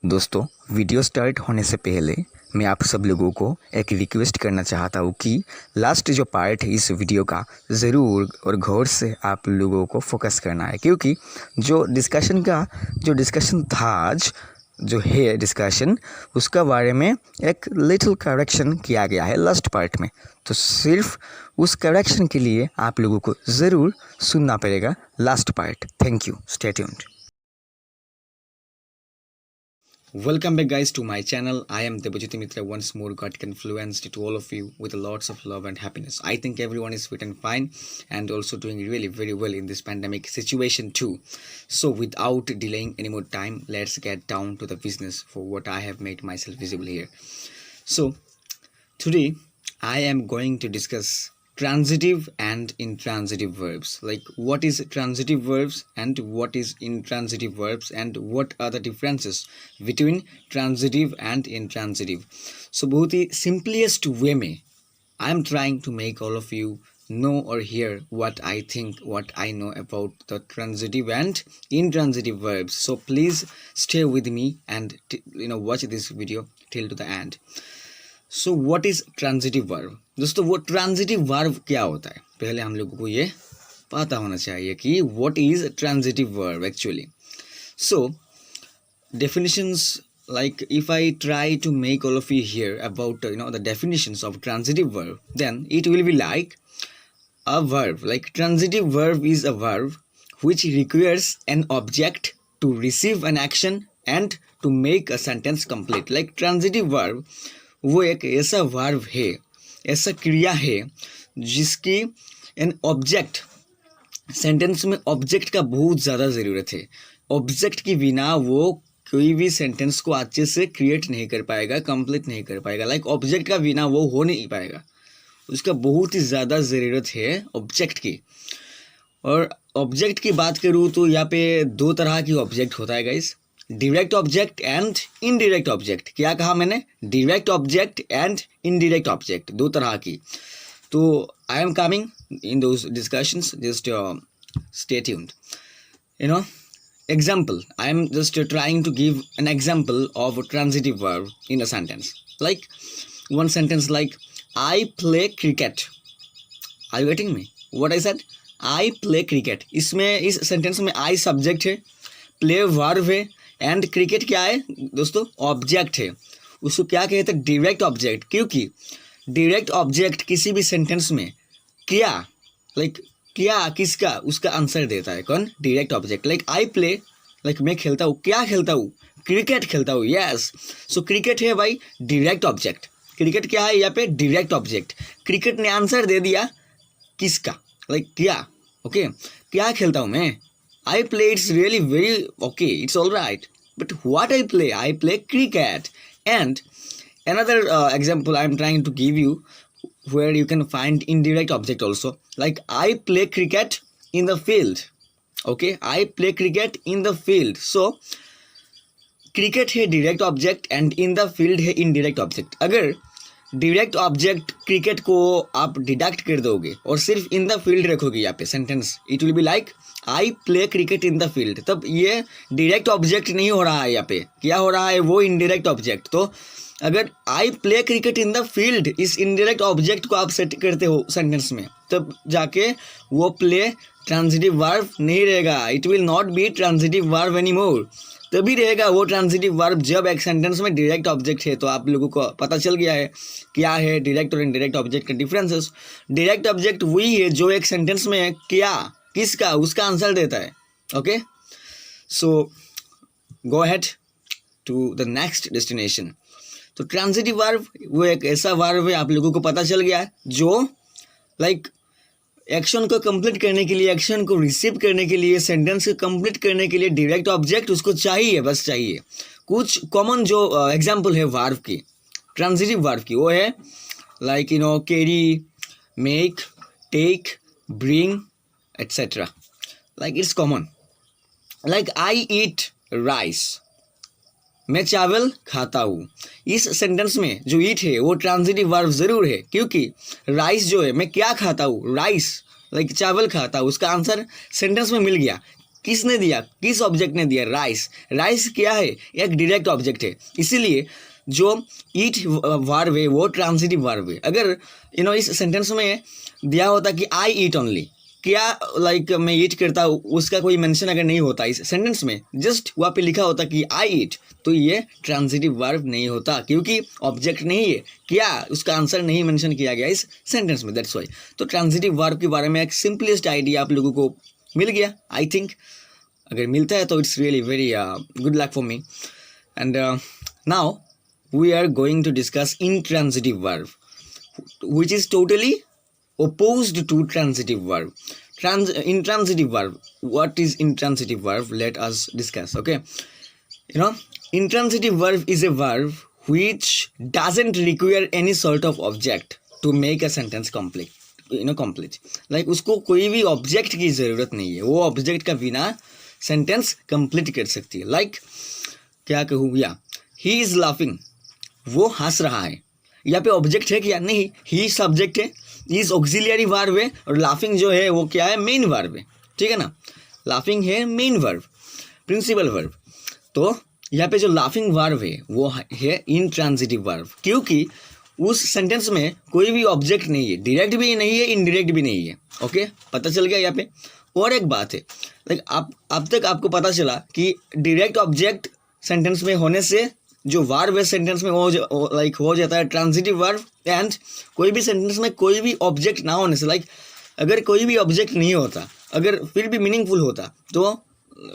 दोस्तों, video start होने से पहले मैं आप सब लोगों को एक रिक्वेस्ट करना चाहता हूँ कि लास्ट जो पार्ट है इस वीडियो का ज़रूर और गौर से आप लोगों को फोकस करना है, क्योंकि जो डिस्कशन था आज जो है डिस्कशन उसका बारे में एक लिटिल करेक्शन किया गया है लास्ट पार्ट में। तो सिर्फ उस करेक्शन के लिए आप लोगों को ज़रूर सुनना पड़ेगा last part. Thank you, stay tuned. Welcome back guys to my channel. I am Debajyoti Mitra once more got confluenced to all of you with lots of love and happiness. I think everyone is fit and fine and also doing really very well in this pandemic situation too. So without delaying any more time, let's get down to the business for what I have made myself visible here. So today I am going to discuss transitive and intransitive verbs. Like what is transitive verbs and what is intransitive verbs and what are the differences between transitive and intransitive. So बहुत ही simplest way में I am trying to make all of you know or hear what I think, what I know about the transitive and intransitive verbs. So please stay with me and watch this video till to the end. So what is transitive verb? दोस्तों, वो transitive verb क्या होता है पहले हम लोगों को ये पता होना चाहिए कि what is transitive verb actually. So definitions, like if I try to make all of you hear about the definitions of transitive verb, then it will be like a verb. Like transitive verb is a verb which requires an object to receive an action and to make a sentence complete. Like transitive verb वो एक ऐसा verb है, ऐसा क्रिया है जिसकी an object, sentence में object का बहुत ज़्यादा ज़रूरत है. ऑब्जेक्ट के बिना वो कोई भी सेंटेंस को अच्छे से क्रिएट नहीं कर पाएगा, कंप्लीट नहीं कर पाएगा. लाइक ऑब्जेक्ट का बिना वो हो नहीं पाएगा, उसका बहुत ही ज़्यादा ज़रूरत है ऑब्जेक्ट की. और ऑब्जेक्ट की बात करूँ तो यहाँ पे दो तरह की ऑब्जेक्ट होता है guys, direct object and indirect object. क्या कहा मैंने? Direct object and indirect object, दो तरह की. तो I am coming in those discussions, just stay tuned. example, I am just trying to give an example of a transitive verb in a sentence. Like one sentence like I play cricket. Are you getting me? What I said? I play cricket. इसमें इस sentence में I subject है, play verb है and cricket क्या है दोस्तों? Object है. उसको क्या कहते हैं? Direct object. क्योंकि डायरेक्ट ऑब्जेक्ट किसी भी सेंटेंस में क्या, लाइक क्या किसका, उसका आंसर देता है. कौन? Direct object. Like I play, like मैं खेलता हूँ. क्या खेलता हूँ? क्रिकेट खेलता हूँ. यस, सो क्रिकेट है भाई डायरेक्ट ऑब्जेक्ट. क्रिकेट क्या है यहाँ पे? Direct object. क्रिकेट ने आंसर दे दिया किसका? लाइक क्या. ओके, क्या खेलता हूँ मैं? I play, it's really very okay, it's all right. But what I play cricket. And another example I'm trying to give you where you can find indirect object also. Like I play cricket in the field. Okay, I play cricket in the field. So cricket है direct object and in the field है indirect object. अगर direct object cricket को आप deduct कर दोगे और सिर्फ इन the field रखोगे यहाँ पे sentence, it will be like I play cricket in the field. तब ये डायरेक्ट ऑब्जेक्ट नहीं हो रहा है, यहाँ पे क्या हो रहा है? वो इनडायरेक्ट ऑब्जेक्ट. तो अगर आई play cricket in the field इस इनडायरेक्ट ऑब्जेक्ट को आप सेट करते हो सेंटेंस में, तब जाके वो प्ले ट्रांजिटिव वर्ब नहीं रहेगा. It will not be transitive verb any more. तभी रहेगा वो ट्रांजिटिव वर्ब जब एक सेंटेंस में डायरेक्ट ऑब्जेक्ट है. तो आप लोगों को पता चल गया है क्या है डायरेक्ट और इनडायरेक्ट ऑब्जेक्ट के डिफरेंसेस. डायरेक्ट ऑब्जेक्ट वही है जो एक सेंटेंस में क्या किसका उसका आंसर देता है. Okay, so go ahead to the next destination. तो ट्रांजिटिव वर्ब वो एक ऐसा वर्ब है, आप लोगों को पता चल गया है, जो लाइक एक्शन को कंप्लीट करने के लिए, एक्शन को रिसीव करने के लिए, सेंटेंस को कंप्लीट करने के लिए डायरेक्ट ऑब्जेक्ट उसको चाहिए, बस चाहिए. कुछ कॉमन जो एग्जांपल है वर्ब की, ट्रांजिटिव वर्ब की, वो है like carry, make, take, bring etcetera. Like it's common. Like I eat rice, मैं चावल खाता हूँ. इस सेंटेंस में जो ईट है वो ट्रांजिटिव वर्ब ज़रूर है, क्योंकि राइस जो है मैं क्या खाता हूँ? राइस, लाइक चावल खाता हूँ. उसका आंसर सेंटेंस में मिल गया. किसने दिया, किस ऑब्जेक्ट ने दिया? राइस। राइस क्या है? एक डायरेक्ट ऑब्जेक्ट है, इसीलिए जो ईट वर्ब है वो ट्रांजिटिव वर्ब है। अगर इस सेंटेंस में दिया होता कि आई ईट ओनली, क्या लाइक मैं ईट करता हूँ, उसका कोई मेंशन अगर नहीं होता इस सेंटेंस में, जस्ट वहाँ पे लिखा होता कि आई ईट, तो ये ट्रांजिटिव वर्ब नहीं होता, क्योंकि ऑब्जेक्ट नहीं है, क्या उसका आंसर नहीं मेंशन किया गया इस सेंटेंस में, दैट्स व्हाई। तो ट्रांजिटिव वर्ब के बारे में एक सिंपलेस्ट आइडिया आप लोगों को मिल गया आई थिंक। अगर मिलता है तो it's really very good luck for me. And now we are going to discuss intransitive verb, which is totally opposed to transitive verb. Intransitive verb. What is intransitive verb? Let us discuss. Okay, intransitive verb is a verb which doesn't require any sort of object to make a sentence complete. Complete. Like उसको कोई भी object की जरूरत नहीं है, वो object का बिना सेंटेंस कंप्लीट कर सकती है। लाइक क्या कहूँ, या ही इज लाफिंग, वो हंस रहा है। यहाँ पे ऑब्जेक्ट है क्या? नहीं, ही सब्जेक्ट है, इज ऑक्सिलियरी वर्ब है, और लाफिंग जो है वो क्या है? मेन वर्ब है, ठीक है ना। लाफिंग है मेन वर्ब, प्रिंसिपल वर्ब। तो यहाँ पे जो लाफिंग वर्ब है वो है इंट्रांजिटिव वर्ब, क्योंकि उस सेंटेंस में कोई भी ऑब्जेक्ट नहीं है, डायरेक्ट भी नहीं है, इनडायरेक्ट भी नहीं है। ओके, पता चल गया यहाँ पे। और एक बात है, लाइक अब तक आपको पता चला कि डायरेक्ट ऑब्जेक्ट सेंटेंस में होने से जो वर्ब है सेंटेंस में हो जाता है ट्रांजिटिव वर्ब, एंड कोई भी सेंटेंस में कोई भी ऑब्जेक्ट ना होने से, लाइक अगर कोई भी ऑब्जेक्ट नहीं होता, अगर फिर भी मीनिंगफुल होता, तो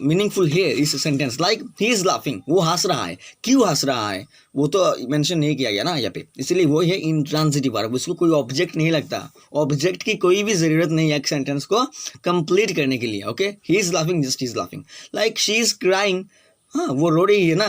मीनिंगफुल है इस sentence. Like he is laughing, वो हंस रहा है, क्यों हंस रहा है वो तो मेंशन नहीं किया गया ना यहाँ पे, इसलिए वो है इंट्रांजिटिव वर्ब। उसको कोई ऑब्जेक्ट नहीं लगता, ऑब्जेक्ट की कोई भी जरूरत नहीं है एक सेंटेंस को कंप्लीट करने के लिए। Okay, he is laughing, just he is laughing. Like she is crying, हाँ वो रो रही है ना,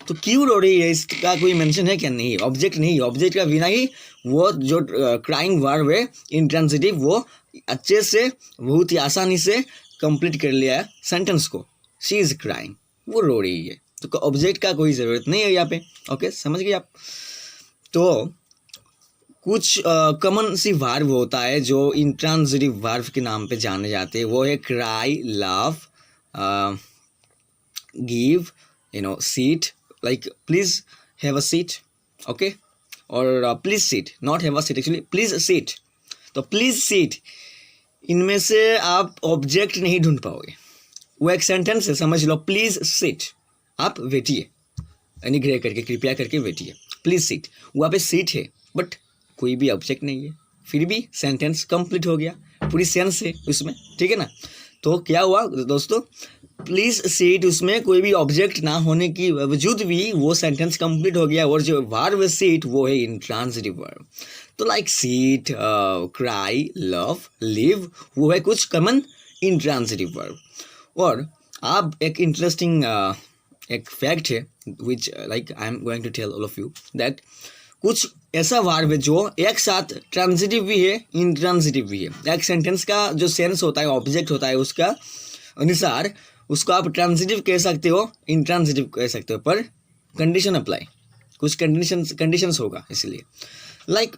तो क्यों रो रही है इसका कोई मेंशन है क्या? नहीं, ऑब्जेक्ट नहीं, ऑब्जेक्ट का बिना ही वो जो क्राइंग वर्ब है इंट्रांजिटिव, वो अच्छे से बहुत ही आसानी से कंप्लीट कर लिया है सेंटेंस को। शी इज क्राइंग, वो रो रही है, तो ऑब्जेक्ट का कोई ज़रूरत नहीं है यहाँ पे। ओके, समझ गए आप। तो कुछ कॉमन सी वर्ब होता है जो इंट्रांजिटिव वर्ब के नाम पे जाने जाते हैं, वो है cry, love, give, sit, like please have a seat, okay, or please sit, not have a seat actually, please sit। तो please sit, इनमें से आप ऑब्जेक्ट नहीं ढूंढ पाओगे, वो एक सेंटेंस है, समझ लो। प्लीज सिट, आप बैठिए, यानी ग्रे करके, कृपया करके बैठिए, प्लीज सिट, वहाँ पे सीट है बट कोई भी ऑब्जेक्ट नहीं है, फिर भी सेंटेंस कंप्लीट हो गया, पूरी सेंस है उसमें, ठीक है ना। तो क्या हुआ दोस्तों, प्लीज सीट, उसमें कोई भी ऑब्जेक्ट ना होने की बावजूद भी वो सेंटेंस कंप्लीट हो गया, और जो वर्ब सीट वो है इंट्रांजिटिव वर्ब। तो like seat, cry, love, live, वो है कुछ कॉमन इंट्रांजिटिव वर्ब। और आप एक इंटरेस्टिंग एक फैक्ट है which like I am going to tell all of you, that कुछ ऐसा वर्ब है जो एक साथ ट्रांजिटिव भी है, इंट्रांजिटिव भी है। एक सेंटेंस का जो सेंस होता है, ऑब्जेक्ट होता है, उसका अनुसार उसको आप ट्रांजिटिव कह सकते हो, इंट्रांजिटिव कह सकते हो, पर कंडीशन अप्लाई, कुछ कंडीशंस होगा, इसलिए लाइक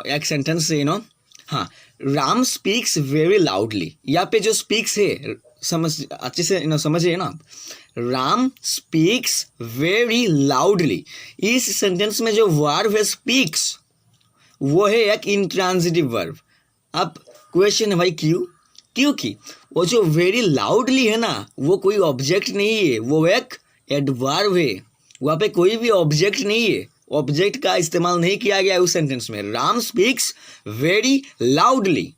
एक सेंटेंस से हाँ, राम स्पीक्स वेरी लाउडली, यहाँ पे जो स्पीक्स है समझ अच्छे से समझिए ना, राम स्पीक्स वेरी लाउडली, इस सेंटेंस में जो वर्ब है स्पीक्स, वो है एक इंट्रांजिटिव वर्ब। अब क्वेश्चन है भाई क्यों? क्योंकि वो जो वेरी लाउडली है ना, वो कोई ऑब्जेक्ट नहीं है, वो एक एडवर्ब है, वहाँ पे कोई भी ऑब्जेक्ट नहीं है, ऑब्जेक्ट का इस्तेमाल नहीं किया गया उस सेंटेंस में। राम स्पीक्स वेरी लाउडली,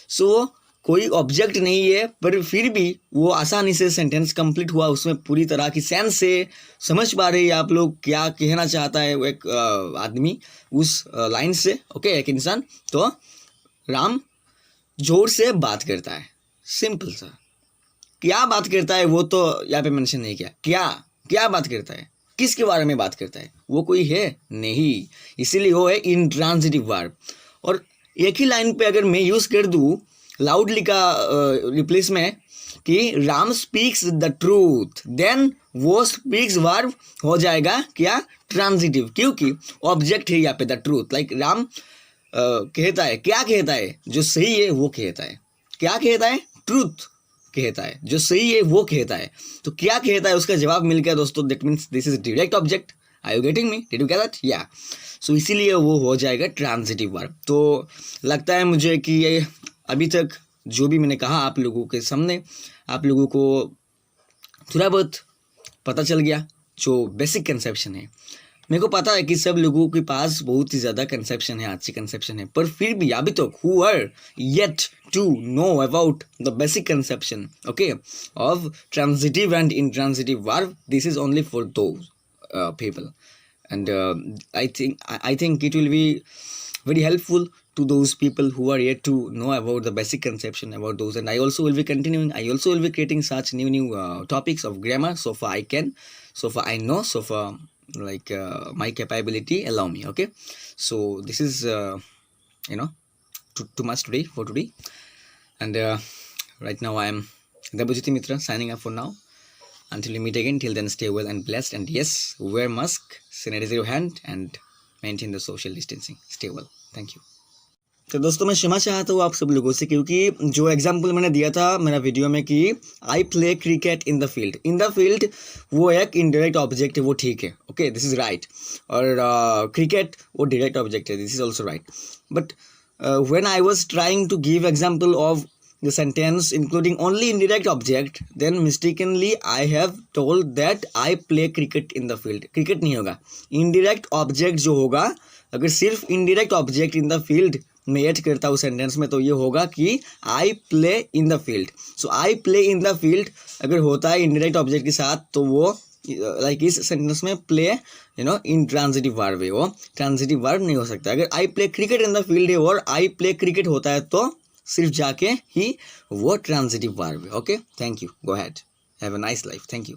सो कोई ऑब्जेक्ट नहीं है, पर फिर भी वो आसानी से सेंटेंस कंप्लीट हुआ, उसमें पूरी तरह की सेंस से समझ पा रहे हैं आप लोग क्या कहना चाहता है वो एक आदमी उस लाइन से। ओके, एक इंसान, तो राम जोर से बात करता है, सिंपल सा। क्या बात करता है वो तो यहाँ पे मेंशन नहीं किया, क्या बात करता है, किसके बारे में बात करता है, वो कोई है नहीं, इसीलिए वो है इंट्रांजिटिव वर्ब। और एक ही लाइन पे अगर मैं यूज़ कर दूँ लाउडली का रिप्लेस में कि Ram speaks the truth, then वो स्पीक्स वर्ब हो जाएगा क्या? ट्रांजिटिव, क्योंकि ऑब्जेक्ट है यहाँ पे द ट्रूथ। लाइक राम कहता है, क्या कहता है, जो सही है वो कहता है, क्या कहता है? ट्रूथ कहता है, जो सही है वो कहता है। तो क्या कहता है उसका जवाब मिल गया दोस्तों, that means this is direct object. Are you getting me? Did you get that? या सो इसीलिए वो हो जाएगा ट्रांजिटिव वर्ब। तो लगता है मुझे कि ये अभी तक जो भी मैंने कहा आप लोगों के सामने, आप लोगों को थोड़ा बहुत पता चल गया जो बेसिक कंसेप्शन है। मेरे को पता है कि सब लोगों के पास बहुत ही ज़्यादा कंसेप्शन है, अच्छी कंसेप्शन है, पर फिर भी अभी तक who are yet to know about the basic conception okay of transitive and intransitive verb, this is only for those people, and I think it will be very helpful to those people who are yet to know about the basic conception about those. And I also will be continuing, I also will be creating such new topics of grammar, so far I can, so far I know, so far like my capability allow me. Okay, so this is too much today for today, and right now I am Debojyoti Mitra signing up for now. Until we meet again, till then stay well and blessed, and yes, wear mask, sanitize your hand and maintain the social distancing. Stay well. Thank you. तो दोस्तों मैं क्षमा चाहता हूँ आप सब लोगों से, क्योंकि जो एग्जाम्पल मैंने दिया था मेरा वीडियो में कि I play cricket in the field, वो एक इनडायरेक्ट ऑब्जेक्ट है, वो ठीक है, ओके, दिस इज राइट। और क्रिकेट वो डायरेक्ट ऑब्जेक्ट है, this is also right. But when I was trying to give example of the sentence including only indirect object, then mistakenly I have told that I play cricket in the field. cricket नहीं होगा, indirect object जो होगा, अगर सिर्फ indirect object in the field में add करता हूँ sentence में तो ये होगा कि I play in the field. so I play in the field अगर होता है indirect object के साथ तो वो लाइक इस सेंटेंस में प्ले इंट्रांजिटिव वर्ब है, वो ट्रांजिटिव वर्ब नहीं हो सकता। अगर आई play cricket in the field है और आई प्ले क्रिकेट होता है तो सिर्फ जाके ही वो ट्रांजिटिव वर्ब है। Okay, thank you, go ahead, have a nice life, thank you.